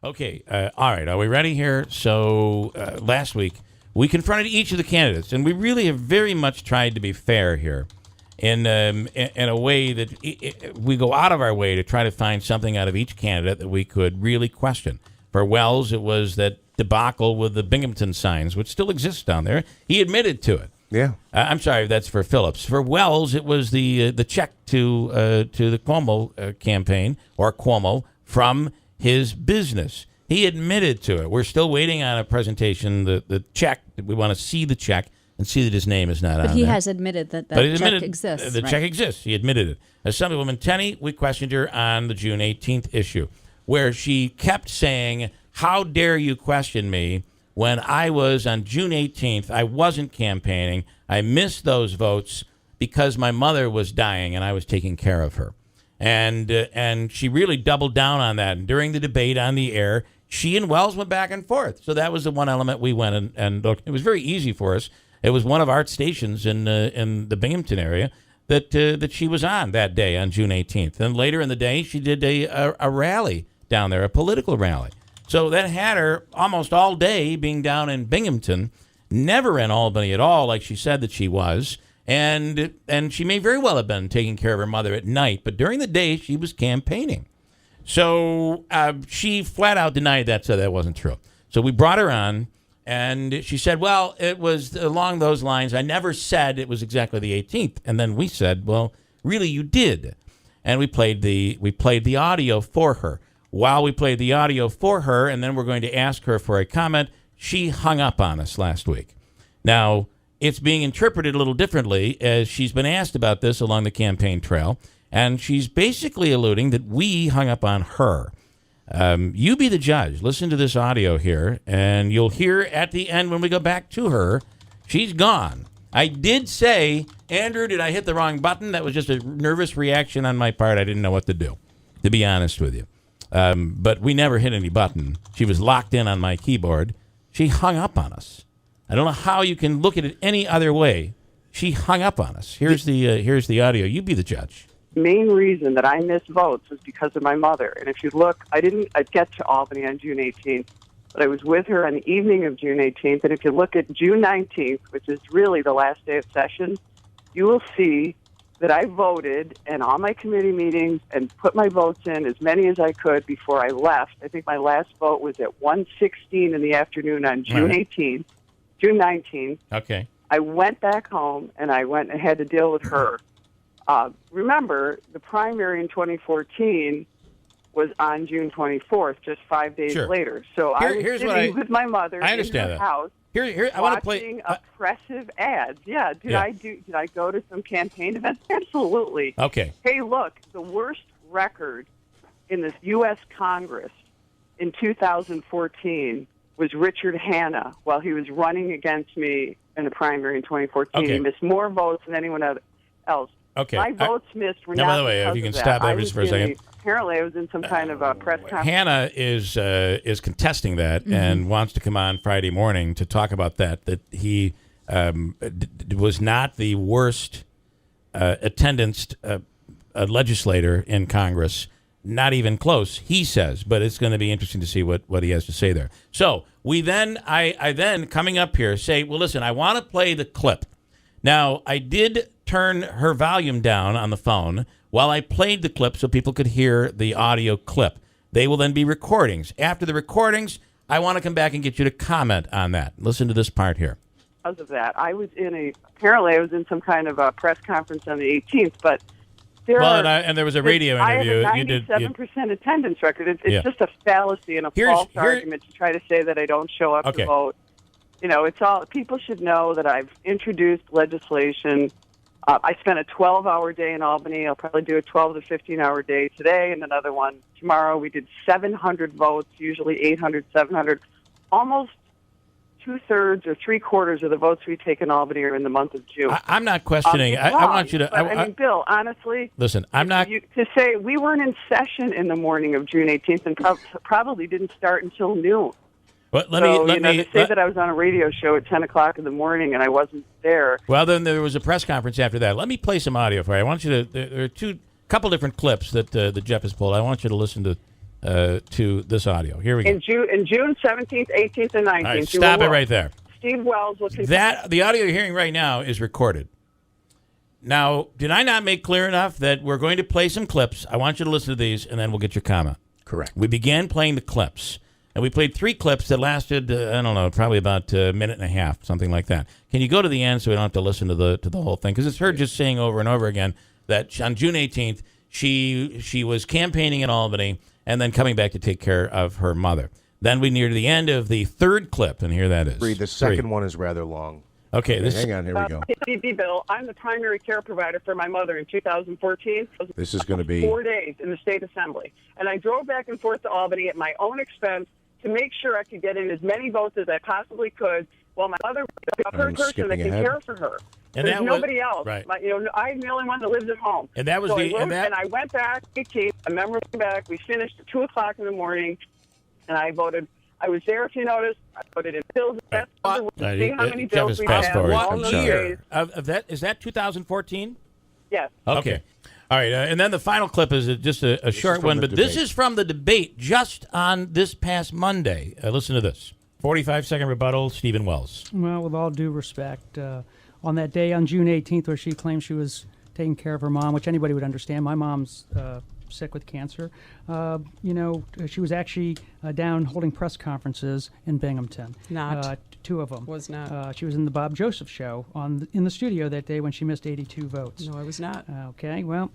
Okay, all right. Are we ready here? So last week, we confronted each of the candidates, and we really have very much tried to be fair here in a way that we go out of our way to try to find something out of each candidate that we could really question. For Wells, it was that debacle with the Binghamton signs, which still exists down there. He admitted to it. Yeah. I'm sorry, that's for Phillips. For Wells, it was the check to the Cuomo campaign, or Cuomo, from his business. He admitted to it. We're still waiting on a presentation, the check. We want to see the check and see that his name is not on there. But he has admitted that check exists. The check exists. He admitted it. Assemblywoman Tenney, we questioned her on the June 18th issue, where she kept saying, how dare you question me when I was on June 18th, I wasn't campaigning. I missed those votes because my mother was dying and I was taking care of her. And she really doubled down on that. And during the debate on the air, she and Wells went back and forth. So that was the one element we went and looked. It was very easy for us. It was one of our stations in the Binghamton area that she was on that day on June 18th. And later in the day, she did a rally down there, a political rally. So that had her almost all day being down in Binghamton, never in Albany at all, like she said that she was. And she may very well have been taking care of her mother at night, but during the day, she was campaigning. So she flat out denied that, so that wasn't true. So we brought her on, and she said, well, it was along those lines. I never said it was exactly the 18th. And then we said, well, really, you did. And we played the audio for her. While we played the audio for her, and then we're going to ask her for a comment, she hung up on us last week. Now, it's being interpreted a little differently as she's been asked about this along the campaign trail, and she's basically alluding that we hung up on her. You be the judge. Listen to this audio here, and you'll hear at the end when we go back to her, she's gone. I did say, Andrew, did I hit the wrong button? That was just a nervous reaction on my part. I didn't know what to do, to be honest with you. But we never hit any button. She was locked in on my keyboard. She hung up on us. I don't know how you can look at it any other way. She hung up on us. Here's the audio. You be the judge. Main reason that I missed votes was because of my mother. And if you look, I'd get to Albany on June 18th, but I was with her on the evening of June 18th. And if you look at June 19th, which is really the last day of session, you will see that I voted and all my committee meetings and put my votes in, as many as I could, before I left. I think my last vote was at 1:16 in the afternoon on June 18th. June 19th. Okay. I went back home, and I went and had to deal with her. Remember, the primary in 2014 was on June 24th, just 5 days later. So I was sitting with my mother in her house, I want to play watching oppressive ads. Yeah. Did I go to some campaign events? Absolutely. Okay. Hey, look, the worst record in this U.S. Congress in 2014 was Richard Hanna while he was running against me in the primary in 2014. Okay. He missed more votes than anyone else. Okay. My votes missed were now, not by the way, if you can stop that just for a second. Apparently, I was in some kind of a press conference. Hannah is contesting that and wants to come on Friday morning to talk about that he was not the worst attendanced legislator in Congress. Not even close, he says, but it's going to be interesting to see what he has to say there. So I then, coming up here, say, well, listen, I want to play the clip. Now, I did turn her volume down on the phone while I played the clip so people could hear the audio clip. They will then be recordings. After the recordings, I want to come back and get you to comment on that. Listen to this part here. Because of that, apparently I was in some kind of a press conference on the 18th, but and there was a radio interview. I have a 97% attendance record. It's just a fallacy and a false argument to try to say that I don't show up to vote. You know, it's all. People should know that I've introduced legislation. I spent a 12-hour day in Albany. I'll probably do a 12 to 15-hour day today and another one tomorrow. We did 700 votes, usually 800, 700. Almost two-thirds or three-quarters of the votes we take in Albany are in the month of June. I'm not questioning. I want you to. I mean, Bill, honestly. Listen, I'm not. To say we weren't in session in the morning of June 18th and probably didn't start until noon. But to say that I was on a radio show at 10 o'clock in the morning and I wasn't there. Well, then there was a press conference after that. Let me play some audio for you. I want you to. There are couple different clips that Jeff has pulled. I want you to listen to this audio. Here we go. In June 17th, 18th, and 19th. All right, stop it right there. Steve Wells will continue. The audio you're hearing right now is recorded. Now, did I not make clear enough that we're going to play some clips? I want you to listen to these, and then we'll get your comment. Correct. We began playing the clips, and we played 3 clips that lasted, I don't know, probably about a minute and a half, something like that. Can you go to the end so we don't have to listen to the whole thing? Because it's her just saying over and over again that on June 18th, she was campaigning in Albany and then coming back to take care of her mother. Then we near the end of the 3rd clip, and here that is. The second one is rather long. Okay, hang on, here we go. Bill, I'm the primary care provider for my mother in 2014. This is going to be 4 days in the state assembly. And I drove back and forth to Albany at my own expense to make sure I could get in as many votes as I possibly could while my mother was a person that can care for her. And there's nobody else. Right. I'm the only one that lives at home. And that was and I went back, 18th, I remember back, we finished at 2 o'clock in the morning, and I voted. I was there, if you noticed. I voted in bills. See how many bills we had. What year of that? Is that 2014? Yes. Okay. All right. And then the final clip is just a short one, but this is from the debate just on this past Monday. Listen to this. 45-second rebuttal, Stephen Wells. Well, with all due respect, on that day on June 18th where she claimed she was taking care of her mom, which anybody would understand, my mom's sick with cancer. She was actually down holding press conferences in Binghamton. Not. 2 of them. Was not. She was in the Bob Joseph show in the studio that day when she missed 82 votes. No, I was not. Okay, well.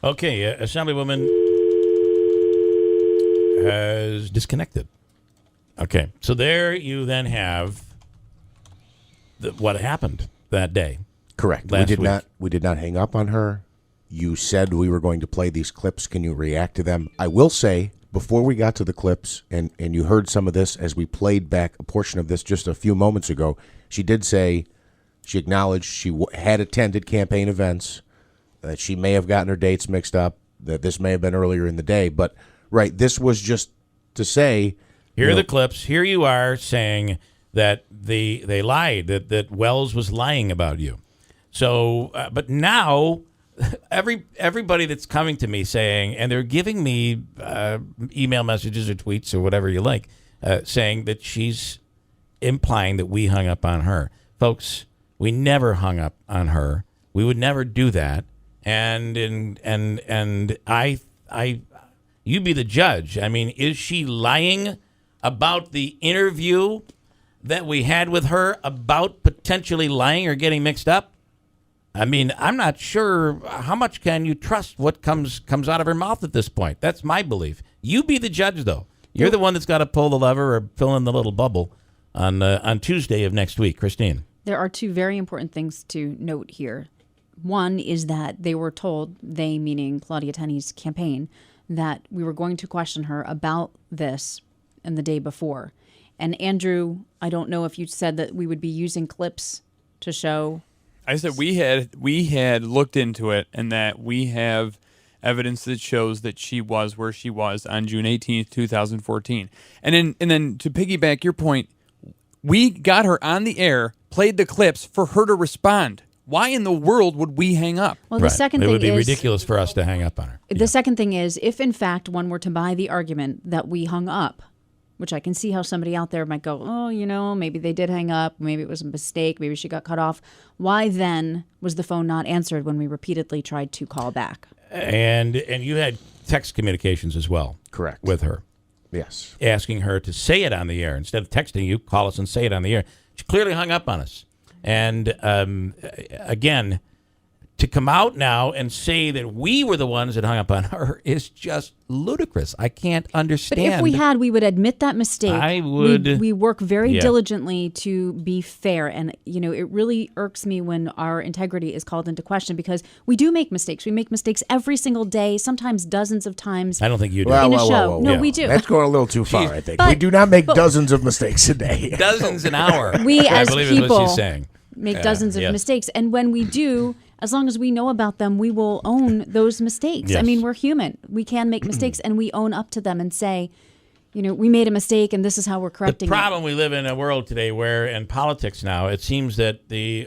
Okay, Assemblywoman has disconnected. Okay, so there you then have what happened that day. Correct. We did not hang up on her. You said we were going to play these clips. Can you react to them? I will say, before we got to the clips, and you heard some of this as we played back a portion of this just a few moments ago, she did say, she acknowledged she had attended campaign events, that she may have gotten her dates mixed up, that this may have been earlier in the day. But, right, this was just to say... Here are the clips. Here you are saying that they lied, that Wells was lying about you. So, but now... Everybody that's coming to me saying, and they're giving me email messages or tweets or whatever you like, saying that she's implying that we hung up on her. Folks, we never hung up on her. We would never do that. And you be the judge. I mean, is she lying about the interview that we had with her about potentially lying or getting mixed up? I mean, I'm not sure how much can you trust what comes out of her mouth at this point. That's my belief. You be the judge, though. You're the one that's got to pull the lever or fill in the little bubble on Tuesday of next week. Christine. There are 2 very important things to note here. One is that they were told, they meaning Claudia Tenney's campaign, that we were going to question her about this in the day before. And Andrew, I don't know if you said that we would be using clips to show... I said we had looked into it and that we have evidence that shows that she was where she was on June 18th, 2014. And then to piggyback your point, we got her on the air, played the clips for her to respond. Why in the world would we hang up? Well, the second thing is... It would be ridiculous for us to hang up on her. The second thing is, if in fact one were to buy the argument that we hung up, which I can see how somebody out there might go, oh, maybe they did hang up. Maybe it was a mistake. Maybe she got cut off. Why then was the phone not answered when we repeatedly tried to call back? And you had text communications as well. Correct. With her. Yes. Asking her to say it on the air. Instead of texting you, call us and say it on the air. She clearly hung up on us. And again, to come out now and say that we were the ones that hung up on her is just ludicrous. I can't understand. But if we had, we would admit that mistake. I would. We work very diligently to be fair. And, it really irks me when our integrity is called into question because we do make mistakes. We make mistakes every single day, sometimes dozens of times. I don't think you do. In a show. No, we do. That's going a little too far, I think. We do not make dozens of mistakes a day. Dozens an hour. We as I believe people is what she's saying. Make dozens of mistakes. And when we do, as long as we know about them, we will own those mistakes. Yes. I mean, we're human. We can make mistakes, and we own up to them and say, we made a mistake, and this is how we're correcting it. The problem we live in a world today where in politics now, it seems that the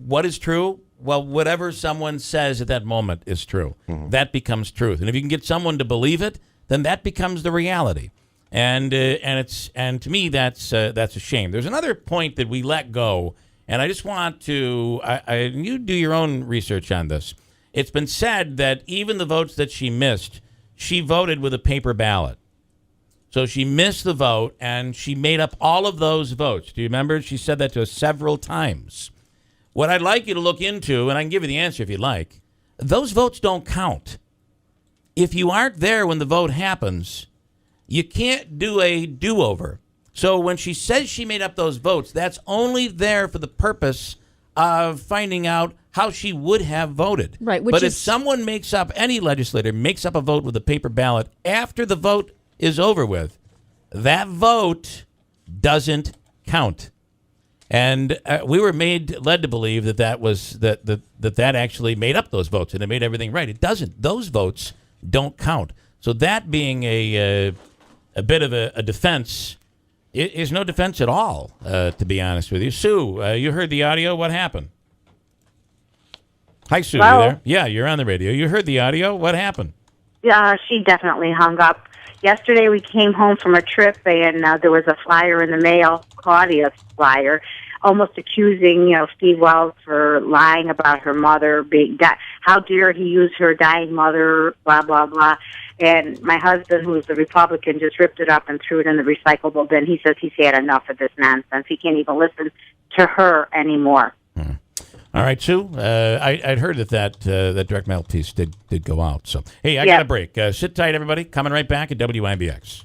what is true, well, whatever someone says at that moment is true. That becomes truth. And if you can get someone to believe it, then that becomes the reality. And to me, that's a shame. There's another point that we let go, and I just want to you do your own research on this. It's been said that even the votes that she missed, she voted with a paper ballot. So she missed the vote, and she made up all of those votes. Do you remember? She said that to us several times. What I'd like you to look into, and I can give you the answer if you'd like, those votes don't count. If you aren't there when the vote happens, you can't do a do-over. So when she says she made up those votes, that's only there for the purpose of finding out how she would have voted. Right, but if someone any legislator makes up a vote with a paper ballot after the vote is over with, that vote doesn't count. And we were led to believe that actually made up those votes and it made everything right. It doesn't. Those votes don't count. So that being a bit of a defense, it is no defense at all, to be honest with you. Sue, you heard the audio. What happened? Hi, Sue. Hello? You there? Yeah, you're on the radio. You heard the audio. What happened? Yeah, she definitely hung up. Yesterday we came home from a trip, and there was a flyer in the mail, Claudia's flyer, almost accusing, Steve Wells for lying about her mother. How dare he use her dying mother, blah, blah, blah. And my husband, who is a Republican, just ripped it up and threw it in the recyclable bin. He says he's had enough of this nonsense. He can't even listen to her anymore. All right, Sue. I'd heard that direct mail piece did go out. So, hey, I got a break. Sit tight, everybody. Coming right back at WIBX.